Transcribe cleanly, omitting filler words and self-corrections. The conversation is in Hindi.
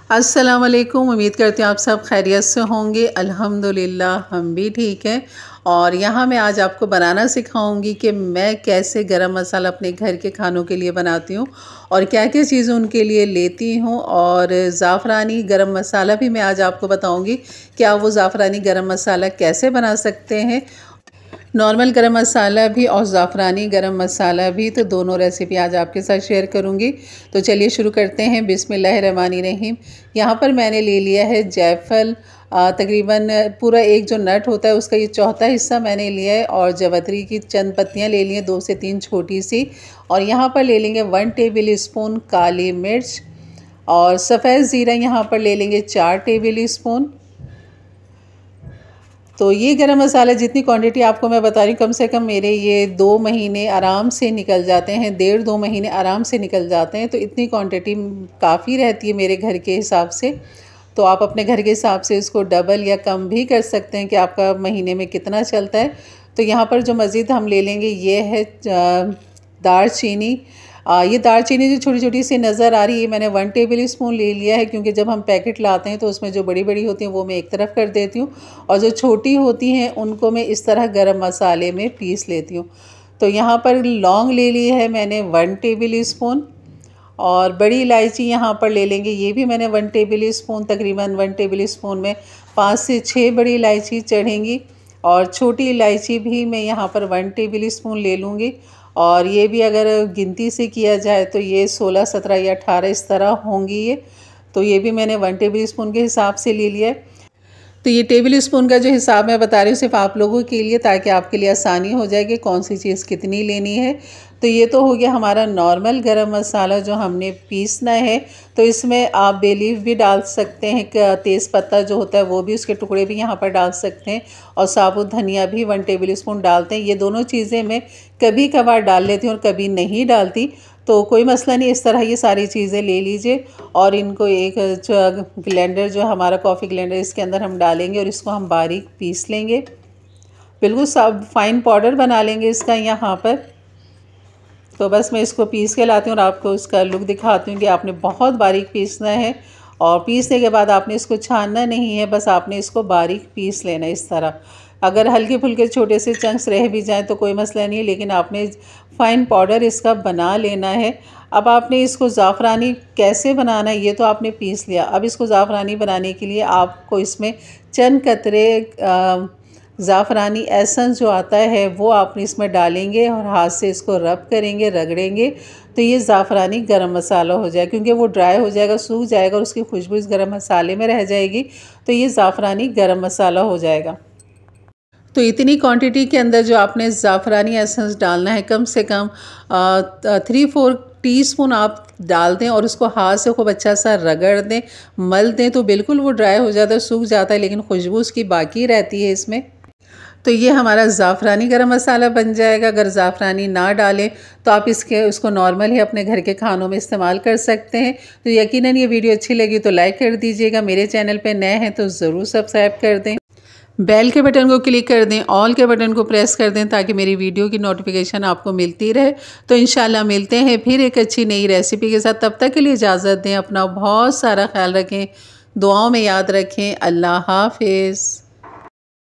अस्सलाम वालेकुम। उम्मीद करती हूँ आप सब खैरियत से होंगे। अल्हम्दुलिल्लाह हम भी ठीक हैं। और यहाँ मैं आज आपको बनाना सिखाऊंगी कि मैं कैसे गरम मसाला अपने घर के खानों के लिए बनाती हूँ और क्या क्या चीज़ें उनके लिए लेती हूँ। और ज़ाफ़रानी गरम मसाला भी मैं आज आपको बताऊँगी कि आप वो ज़ाफ़रानी गरम मसाला कैसे बना सकते हैं। नॉर्मल गरम मसाला भी और ज़ाफ़रानी गरम मसाला भी, तो दोनों रेसिपी आज आपके साथ शेयर करूंगी। तो चलिए शुरू करते हैं। बिस्मिल्लाहिर्रहमानिर्रहीम। यहाँ पर मैंने ले लिया है जायफल, तकरीबन पूरा एक जो नट होता है उसका ये चौथा हिस्सा मैंने लिया है। और जवतरी की चंद पत्तियाँ ले ली हैं, 2 से 3 छोटी सी। और यहाँ पर ले लेंगे 1 टेबल स्पून काली मिर्च। और सफ़ेद ज़ीरा यहाँ पर ले लेंगे 4 टेबल स्पून। तो ये गरम मसाला जितनी क्वांटिटी आपको मैं बता रही हूँ, कम से कम मेरे ये 2 महीने आराम से निकल जाते हैं, 1.5-2 महीने आराम से निकल जाते हैं। तो इतनी क्वांटिटी काफ़ी रहती है मेरे घर के हिसाब से। तो आप अपने घर के हिसाब से इसको डबल या कम भी कर सकते हैं कि आपका महीने में कितना चलता है। तो यहाँ पर जो मज़ीद हम ले लेंगे ये है दालचीनी। ये दालचीनी जो छोटी छोटी सी नज़र आ रही है, ये मैंने 1 टेबल स्पून ले लिया है, क्योंकि जब हम पैकेट लाते हैं तो उसमें जो बड़ी बड़ी होती हैं वो मैं एक तरफ कर देती हूँ और जो छोटी होती हैं उनको मैं इस तरह गरम मसाले में पीस लेती हूँ। तो यहाँ पर लौंग ले ली है मैंने 1 टेबल स्पून। और बड़ी इलायची यहाँ पर ले लेंगे, ये भी मैंने 1 टेबल स्पून, तकरीबन 1 टेबल स्पून में 5 से 6 बड़ी इलायची चढ़ेंगी। और छोटी इलायची भी मैं यहाँ पर 1 टेबल स्पून ले लूँगी। और ये भी अगर गिनती से किया जाए तो ये 16, 17 या 18 इस तरह होंगी ये। तो ये भी मैंने 1 टेबल स्पून के हिसाब से ले लिया है। तो ये टेबल स्पून का जो हिसाब मैं बता रही हूँ सिर्फ आप लोगों के लिए, ताकि आपके लिए आसानी हो जाए कि कौन सी चीज़ कितनी लेनी है। तो ये तो हो गया हमारा नॉर्मल गरम मसाला जो हमने पीसना है। तो इसमें आप बे लीफ भी डाल सकते हैं, तेज़पत्ता जो होता है वो भी, उसके टुकड़े भी यहाँ पर डाल सकते हैं। और साबुत धनिया भी 1 टेबल स्पून डालते हैं। ये दोनों चीज़ें मैं कभी कभार डाल लेती हूँ और कभी नहीं डालती, तो कोई मसला नहीं। इस तरह ये सारी चीज़ें ले लीजिए और इनको एक जो ग्लेंडर, जो हमारा कॉफ़ी ग्लेंडर, इसके अंदर हम डालेंगे और इसको हम बारीक पीस लेंगे। बिल्कुल सब फाइन पाउडर बना लेंगे इसका यहाँ पर। तो बस मैं इसको पीस के लाती हूँ और आपको इसका लुक दिखाती हूँ कि आपने बहुत बारीक पीसना है। और पीसने के बाद आपने इसको छानना नहीं है, बस आपने इसको बारीक पीस लेना है इस तरह। अगर हल्के फुल्के छोटे से चंक्स रह भी जाएं तो कोई मसला नहीं है, लेकिन आपने फ़ाइन पाउडर इसका बना लेना है। अब आपने इसको ज़ाफ़रानी कैसे बनाना है ये तो आपने पीस लिया। अब इसको ज़ाफ़रानी बनाने के लिए आपको इसमें चंद कतरे ज़ाफ़रानी एसेंस जो आता है वो आपने इसमें डालेंगे और हाथ से इसको रब करेंगे, रगड़ेंगे। तो ये ज़ाफ़रानी गरम मसाला हो जाएगा, क्योंकि वो ड्राई हो जाएगा, सूख जाएगा और उसकी खुशबू इस गरम मसाले में रह जाएगी। तो ये ज़ाफ़रानी गरम मसाला हो जाएगा। तो इतनी क्वांटिटी के अंदर जो आपने ज़ाफ़रानी एसेंस डालना है, कम से कम 3-4 टीस्पून आप डाल दें और उसको हाथ से खूब अच्छा सा रगड़ दें, मल दें। तो बिल्कुल वो ड्राई हो जाता है, सूख जाता है, लेकिन खुशबू उसकी बाकी रहती है इसमें। तो ये हमारा ज़ाफ़रानी गरम मसाला बन जाएगा। अगर ज़ाफ़रानी ना डालें तो आप उसको नॉर्मल ही अपने घर के खानों में इस्तेमाल कर सकते हैं। तो यकीनन ये वीडियो अच्छी लगी तो लाइक कर दीजिएगा। मेरे चैनल पे नए हैं तो ज़रूर सब्सक्राइब कर दें। बेल के बटन को क्लिक कर दें, ऑल के बटन को प्रेस कर दें, ताकि मेरी वीडियो की नोटिफिकेशन आपको मिलती रहे। तो इंशाल्लाह मिलते हैं फिर एक अच्छी नई रेसिपी के साथ। तब तक के लिए इजाज़त दें। अपना बहुत सारा ख्याल रखें, दुआओं में याद रखें। अल्लाह हाफ़िज़।